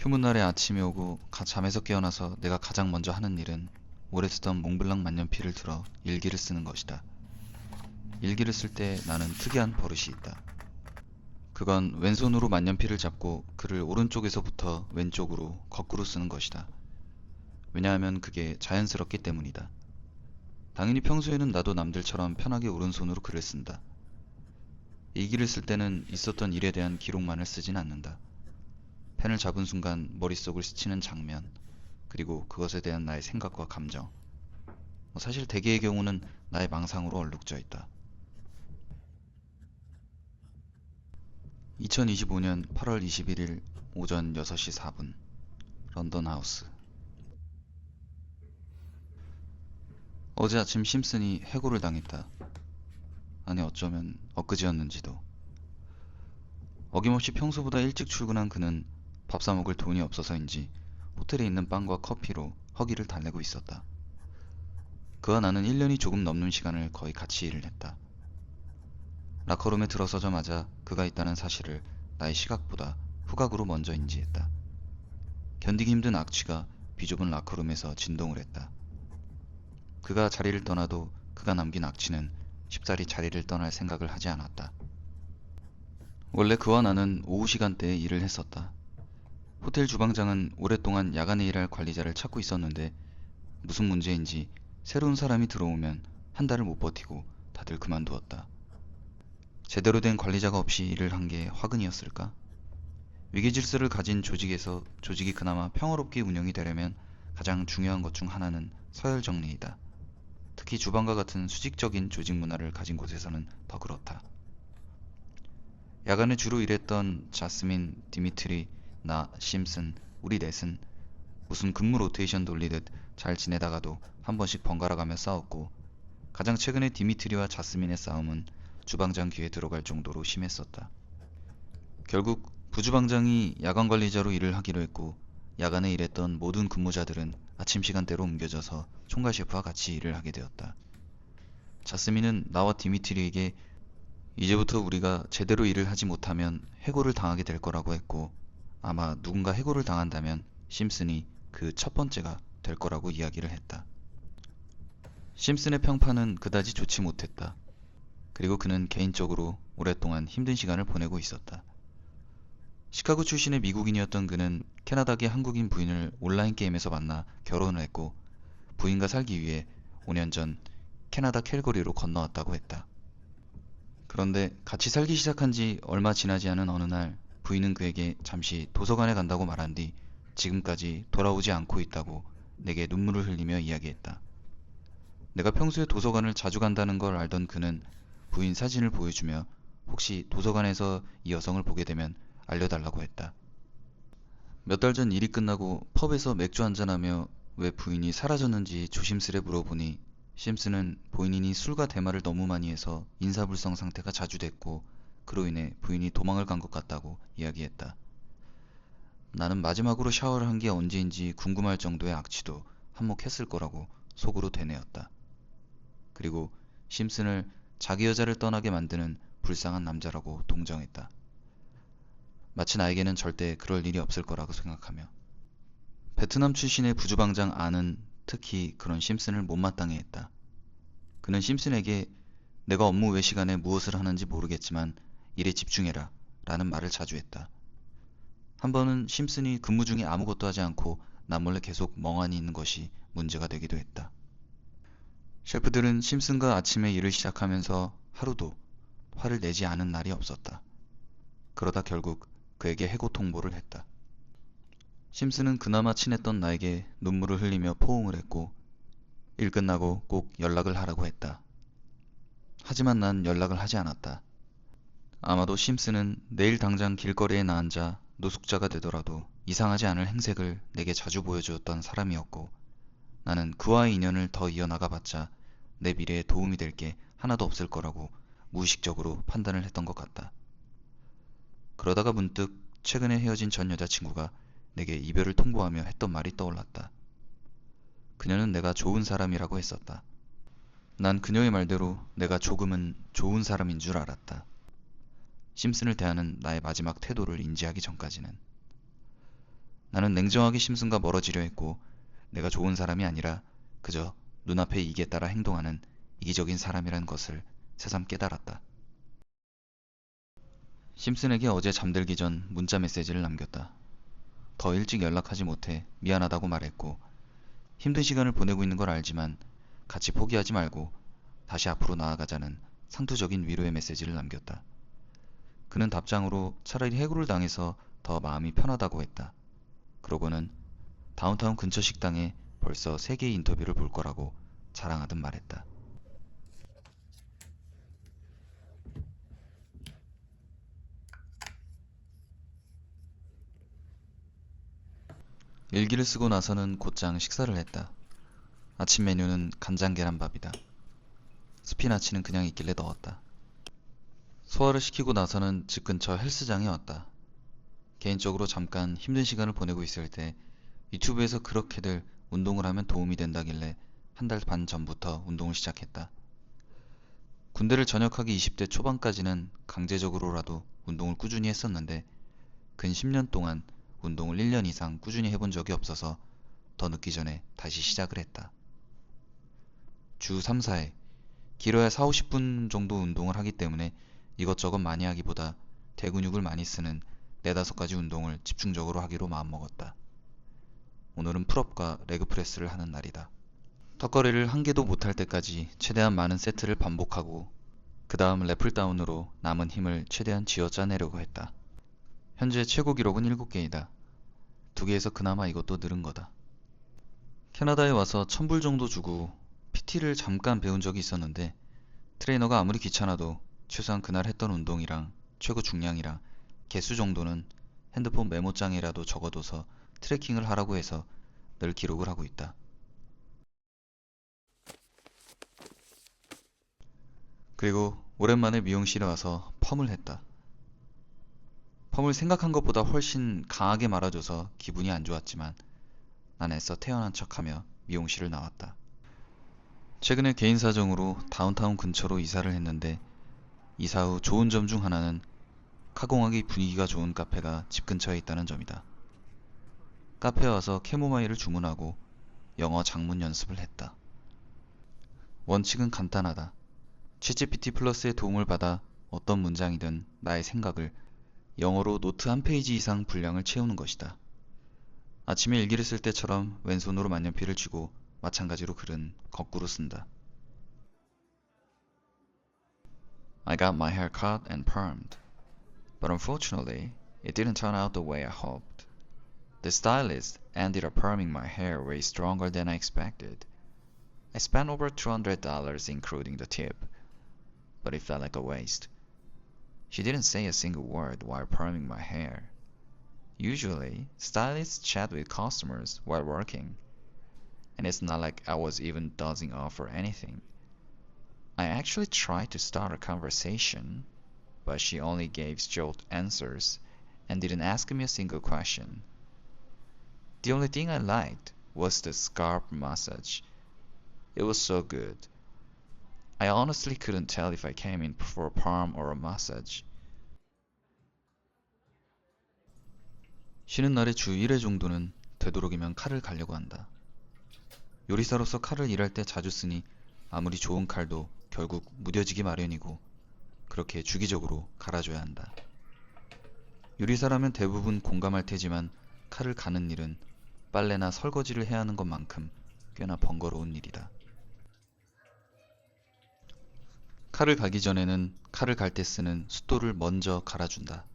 휴무날의 아침이 오고 잠에서 깨어나서 내가 가장 먼저 하는 일은 오래 쓰던 몽블랑 만년필을 들어 일기를 쓰는 것이다. 일기를 쓸 때 나는 특이한 버릇이 있다. 그건 왼손으로 만년필을 잡고 글을 오른쪽에서부터 왼쪽으로 거꾸로 쓰는 것이다. 왜냐하면 그게 자연스럽기 때문이다. 당연히 평소에는 나도 남들처럼 편하게 오른손으로 글을 쓴다. 일기를 쓸 때는 있었던 일에 대한 기록만을 쓰진 않는다. 펜을 잡은 순간 머릿속을 스치는 장면, 그리고 그것에 대한 나의 생각과 감정. 사실 대개의 경우는 나의 망상으로 얼룩져 있다. 2025년 8월 21일 오전 6시 4분, 런던 하우스. 어제 아침 심슨이 해고를 당했다. 아니 어쩌면 엊그제였는지도. 어김없이 평소보다 일찍 출근한 그는 밥 사 먹을 돈이 없어서인지 호텔에 있는 빵과 커피로 허기를 달래고 있었다. 그와 나는 1년이 조금 넘는 시간을 거의 같이 일을 했다. 라커룸에 들어서자마자 그가 있다는 사실을 나의 시각보다 후각으로 먼저 인지했다. 견디기 힘든 악취가 비좁은 라커룸에서 진동을 했다. 그가 자리를 떠나도 그가 남긴 악취는 쉽사리 자리를 떠날 생각을 하지 않았다. 원래 그와 나는 오후 시간대에 일을 했었다. 호텔 주방장은 오랫동안 야간에 일할 관리자를 찾고 있었는데 무슨 문제인지 새로운 사람이 들어오면 한 달을 못 버티고 다들 그만두었다. 제대로 된 관리자가 없이 일을 한 게 화근이었을까? 위계질서를 가진 조직에서 조직이 그나마 평화롭게 운영이 되려면 가장 중요한 것 중 하나는 서열 정리이다. 특히 주방과 같은 수직적인 조직 문화를 가진 곳에서는 더 그렇다. 야간에 주로 일했던 자스민, 디미트리, 나, 심슨, 우리 넷은 무슨 근무 로테이션 돌리듯 잘 지내다가도 한 번씩 번갈아가며 싸웠고, 가장 최근에 디미트리와 자스민의 싸움은 주방장 귀에 들어갈 정도로 심했었다. 결국 부주방장이 야간 관리자로 일을 하기로 했고, 야간에 일했던 모든 근무자들은 아침 시간대로 옮겨져서 총괄 셰프와 같이 일을 하게 되었다. 자스민은 나와 디미트리에게 이제부터 우리가 제대로 일을 하지 못하면 해고를 당하게 될 거라고 했고, 아마 누군가 해고를 당한다면 심슨이 그 첫 번째가 될 거라고 이야기를 했다. 심슨의 평판은 그다지 좋지 못했다. 그리고 그는 개인적으로 오랫동안 힘든 시간을 보내고 있었다. 시카고 출신의 미국인이었던 그는 캐나다계 한국인 부인을 온라인 게임에서 만나 결혼을 했고, 부인과 살기 위해 5년 전 캐나다 캘거리로 건너왔다고 했다. 그런데 같이 살기 시작한 지 얼마 지나지 않은 어느 날 부인은 그에게 잠시 도서관에 간다고 말한 뒤 지금까지 돌아오지 않고 있다고 내게 눈물을 흘리며 이야기했다. 내가 평소에 도서관을 자주 간다는 걸 알던 그는 부인 사진을 보여주며 혹시 도서관에서 이 여성을 보게 되면 알려달라고 했다. 몇 달 전 일이 끝나고 펍에서 맥주 한잔하며 왜 부인이 사라졌는지 조심스레 물어보니 심슨은 본인이 술과 대마를 너무 많이 해서 인사불성 상태가 자주 됐고 그로 인해 부인이 도망을 간 것 같다고 이야기했다. 나는 마지막으로 샤워를 한 게 언제인지 궁금할 정도의 악취도 한몫했을 거라고 속으로 되뇌었다. 그리고 심슨을 자기 여자를 떠나게 만드는 불쌍한 남자라고 동정했다. 마치 나에게는 절대 그럴 일이 없을 거라고 생각하며. 베트남 출신의 부주방장 안은 특히 그런 심슨을 못마땅해 했다. 그는 심슨에게 내가 업무 외 시간에 무엇을 하는지 모르겠지만 일에 집중해라 라는 말을 자주 했다. 한 번은 심슨이 근무 중에 아무것도 하지 않고 남몰래 계속 멍하니 있는 것이 문제가 되기도 했다. 셰프들은 심슨과 아침에 일을 시작하면서 하루도 화를 내지 않은 날이 없었다. 그러다 결국 그에게 해고 통보를 했다. 심슨은 그나마 친했던 나에게 눈물을 흘리며 포옹을 했고 일 끝나고 꼭 연락을 하라고 했다. 하지만 난 연락을 하지 않았다. 아마도 심슨은 내일 당장 길거리에 나앉아 노숙자가 되더라도 이상하지 않을 행색을 내게 자주 보여주었던 사람이었고, 나는 그와의 인연을 더 이어나가봤자 내 미래에 도움이 될 게 하나도 없을 거라고 무의식적으로 판단을 했던 것 같다. 그러다가 문득 최근에 헤어진 전 여자친구가 내게 이별을 통보하며 했던 말이 떠올랐다. 그녀는 내가 좋은 사람이라고 했었다. 난 그녀의 말대로 내가 조금은 좋은 사람인 줄 알았다. 심슨을 대하는 나의 마지막 태도를 인지하기 전까지는. 나는 냉정하게 심슨과 멀어지려 했고 내가 좋은 사람이 아니라 그저 눈앞의 이익에 따라 행동하는 이기적인 사람이라는 것을 새삼 깨달았다. 심슨에게 어제 잠들기 전 문자 메시지를 남겼다. 더 일찍 연락하지 못해 미안하다고 말했고 힘든 시간을 보내고 있는 걸 알지만 같이 포기하지 말고 다시 앞으로 나아가자는 상투적인 위로의 메시지를 남겼다. 그는 답장으로 차라리 해고를 당해서 더 마음이 편하다고 했다. 그러고는 다운타운 근처 식당에 벌써 3개의 인터뷰를 볼 거라고 자랑하듯 말했다. 일기를 쓰고 나서는 곧장 식사를 했다. 아침 메뉴는 간장 계란밥이다. 스피나치는 그냥 있길래 넣었다. 소화를 시키고 나서는 집 근처 헬스장에 왔다. 개인적으로 잠깐 힘든 시간을 보내고 있을 때 유튜브에서 그렇게들 운동을 하면 도움이 된다길래 1달 반 전부터 운동을 시작했다. 군대를 전역하기 20대 초반까지는 강제적으로라도 운동을 꾸준히 했었는데 근 10년 동안 운동을 1년 이상 꾸준히 해본 적이 없어서 더 늦기 전에 다시 시작을 했다. 주 3, 4회, 길어야 4, 50분 정도 운동을 하기 때문에 이것저것 많이 하기보다 대근육을 많이 쓰는 4, 5가지 운동을 집중적으로 하기로 마음먹었다. 오늘은 풀업과 레그프레스를 하는 날이다. 턱걸이를 한 개도 못할 때까지 최대한 많은 세트를 반복하고 그 다음 래플다운으로 남은 힘을 최대한 쥐어짜내려고 했다. 현재 최고 기록은 7개이다. 2개에서 그나마 이것도 늘은 거다. 캐나다에 와서 1,000불 정도 주고 PT를 잠깐 배운 적이 있었는데 트레이너가 아무리 귀찮아도 최소한 그날 했던 운동이랑 최고 중량이랑 개수 정도는 핸드폰 메모장에라도 적어둬서 트래킹을 하라고 해서 늘 기록을 하고 있다. 그리고 오랜만에 미용실에 와서 펌을 했다. 펌을 생각한 것보다 훨씬 강하게 말아줘서 기분이 안 좋았지만 난 애써 태연한 척하며 미용실을 나왔다. 최근에 개인 사정으로 다운타운 근처로 이사를 했는데 이사 후 좋은 점 중 하나는 카공하기 분위기가 좋은 카페가 집 근처에 있다는 점이다. 카페에 와서 캐모마일을 주문하고 영어 장문 연습을 했다. 원칙은 간단하다. 챗GPT 플러스의 도움을 받아 어떤 문장이든 나의 생각을 영어로 노트 한 페이지 이상 분량을 채우는 것이다. 아침에 일기를 쓸 때처럼 왼손으로 만년필을 쥐고 마찬가지로 글은 거꾸로 쓴다. I got my hair cut and permed, but unfortunately, it didn't turn out the way I hoped. The stylist ended up perming my hair way stronger than I expected. I spent over $200 including the tip, but it felt like a waste. She didn't say a single word while perming my hair. Usually, stylists chat with customers while working, and it's not like I was even dozing off or anything. I actually tried to start a conversation, but she only gave short answers and didn't ask me a single question. The only thing I liked was the scalp massage. It was so good. I honestly couldn't tell if I came in for a palm or a massage. 쉬는 날에 주 1회 정도는 되도록이면 칼을 갈려고 한다. 요리사로서 칼을 일할 때 자주 쓰니 아무리 좋은 칼도 결국 무뎌지기 마련이고 그렇게 주기적으로 갈아줘야 한다. 요리사라면 대부분 공감할 테지만 칼을 가는 일은 빨래나 설거지를 해야 하는 것만큼 꽤나 번거로운 일이다. 칼을 갈기 전에는 칼을 갈 때 쓰는 숫돌을 먼저 갈아준다.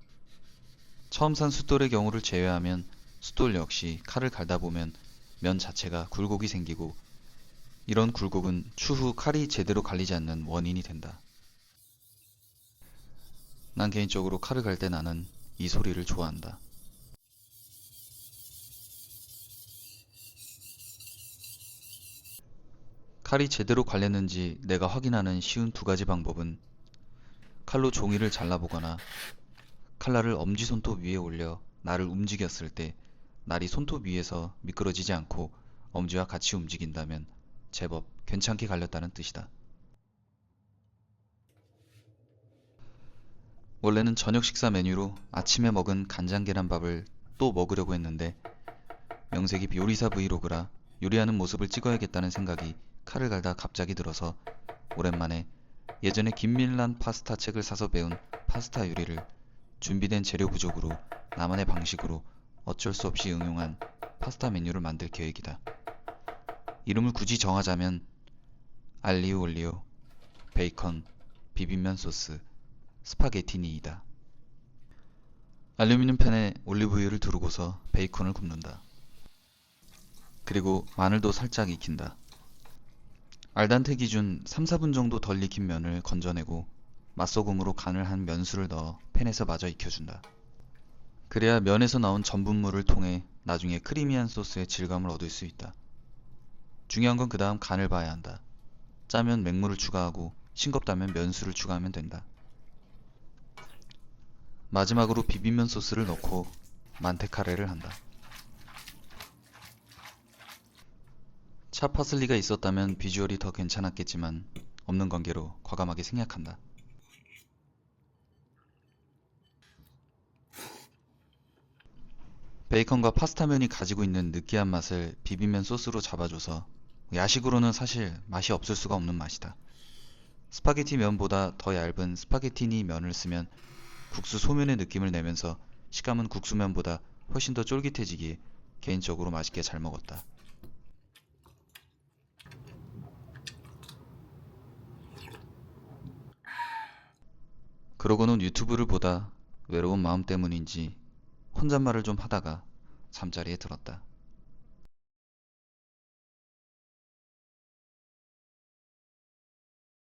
처음 산 숫돌의 경우를 제외하면 숫돌 역시 칼을 갈다 보면 면 자체가 굴곡이 생기고 이런 굴곡은 추후 칼이 제대로 갈리지 않는 원인이 된다. 난 개인적으로 칼을 갈 때 나는 이 소리를 좋아한다. 칼이 제대로 갈렸는지 내가 확인하는 쉬운 2가지 방법은 칼로 종이를 잘라보거나 칼날을 엄지손톱 위에 올려 날을 움직였을 때 날이 손톱 위에서 미끄러지지 않고 엄지와 같이 움직인다면 제법 괜찮게 갈렸다는 뜻이다. 원래는 저녁 식사 메뉴로 아침에 먹은 간장 계란밥을 또 먹으려고 했는데 명색이 요리사 브이로그라 요리하는 모습을 찍어야겠다는 생각이 칼을 갈다 갑자기 들어서 오랜만에 예전에 김밀란 파스타 책을 사서 배운 파스타 요리를 준비된 재료 부족으로 나만의 방식으로 어쩔 수 없이 응용한 파스타 메뉴를 만들 계획이다. 이름을 굳이 정하자면 알리오 올리오, 베이컨, 비빔면 소스, 스파게티니이다. 알루미늄 팬에 올리브유를 두르고서 베이컨을 굽는다. 그리고 마늘도 살짝 익힌다. 알단테 기준 3, 4분 정도 덜 익힌 면을 건져내고 맛소금으로 간을 한 면수를 넣어 팬에서 마저 익혀준다. 그래야 면에서 나온 전분물을 통해 나중에 크리미한 소스의 질감을 얻을 수 있다. 중요한 건 그 다음 간을 봐야 한다. 짜면 맹물을 추가하고 싱겁다면 면수를 추가하면 된다. 마지막으로 비빔면 소스를 넣고 만테카레를 한다. 차 파슬리가 있었다면 비주얼이 더 괜찮았겠지만 없는 관계로 과감하게 생략한다. 베이컨과 파스타면이 가지고 있는 느끼한 맛을 비빔면 소스로 잡아줘서 야식으로는 사실 맛이 없을 수가 없는 맛이다. 스파게티 면보다 더 얇은 스파게티니 면을 쓰면 국수 소면의 느낌을 내면서 식감은 국수면보다 훨씬 더 쫄깃해지기에 개인적으로 맛있게 잘 먹었다. 그러고는 유튜브를 보다 외로운 마음 때문인지 혼잣말을 좀 하다가 잠자리에 들었다.